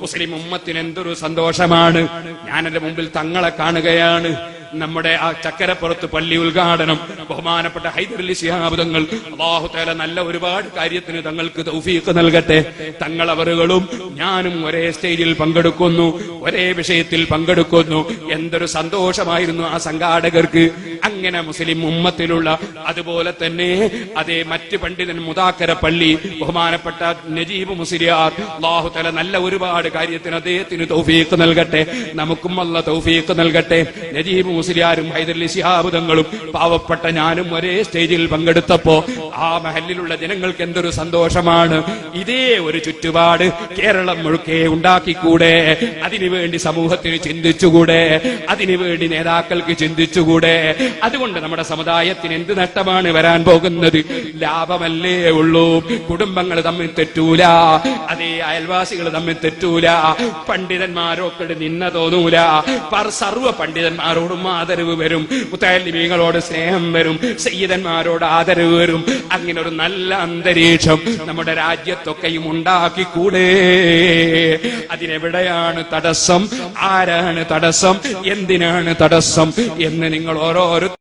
മുസ്ലിം ഉമ്മത്തിന് എന്തൊരു സന്തോഷമാണ്. ഞാൻ എന്റെ മുമ്പിൽ തങ്ങളെ കാണുകയാണ്. നമ്മുടെ ആ ചക്കരപ്പുറത്ത് പള്ളി ഉദ്ഘാടനം ബഹുമാനപ്പെട്ട ഹൈദരലി ശിഹാബ് തങ്ങൾ, അല്ലാഹു തആല നല്ല ഒരുപാട് കാര്യത്തിന് തങ്ങൾക്ക് തൗഫീഖ് നൽകട്ടെ. തങ്ങൾ അവറുകളും ഞാനും ഒരേ സ്റ്റേജിൽ പങ്കെടുക്കുന്നു, ഒരേ വിഷയത്തിൽ പങ്കെടുക്കുന്നു. എന്തൊരു സന്തോഷമായിരുന്നു ആ സംഘാടകർക്ക്. അങ്ങനെ മുസ്ലിം ഉമ്മത്തിലുള്ള അതുപോലെ തന്നെ അതേ മറ്റ് പണ്ഡിതൻ മുദാക്കര പള്ളി ബഹുമാനപ്പെട്ട നജീബ് മുസ്ലിയാർ, അല്ലാഹു തആല നല്ല ഒരുപാട് കാര്യത്തിന് അദ്ദേഹത്തിന് തൗഫീഖ് നൽകട്ടെ. നമുക്കും അല്ലാഹു തൗഫീഖ് നൽകട്ടെ. നജീബ് മുസ്ലിയാരും ഹൈദരലി ശിഹാബ് തങ്ങളും പാവപ്പെട്ട ഞാനും ഒരേ സ്റ്റേജിൽ പങ്കെടുത്തപ്പോ ആ മഹല്ലിലുള്ള ജനങ്ങൾക്ക് എന്തൊരു സന്തോഷമാണ്. ഇതേ ഒരു ചുറ്റുപാട് കേരളം മുഴുക്കെ ഉണ്ടാക്കിക്കൂടെ? അതിനുവേണ്ടി സമൂഹത്തിന് ചിന്തിച്ചുകൂടെ? അതിനുവേണ്ടി നേതാക്കൾക്ക് ചിന്തിച്ചുകൂടെ? അതുകൊണ്ട് നമ്മുടെ സമുദായത്തിന് എന്ത് നഷ്ടമാണ് വരാൻ പോകുന്നത്? ലാഭമല്ലേ ഉള്ളൂ. കുടുംബങ്ങൾ തമ്മിൽ തെറ്റൂല, അതേ അയൽവാസികൾ തമ്മിൽ തെറ്റൂല, പണ്ഡിതന്മാരൊക്കെ നിന്ന തോന്നൂല, സർവ്വ പണ്ഡിതന്മാരോടും ആദരവ് വരും, മുത്തഅല്ലിമീങ്ങളോട് സ്നേഹം വരും, സയ്യിദന്മാരോട് ആദരവ് വരും. അങ്ങനെ ഒരു നല്ല അന്തരീക്ഷം നമ്മുടെ രാജ്യത്തൊക്കെയും ഉണ്ടാക്കിക്കൂടെ? അതിനെവിടെയാണ് തടസ്സം? ആരാണ് തടസ്സം? എന്തിനാണ് തടസ്സം എന്ന് നിങ്ങൾ ഓരോരോ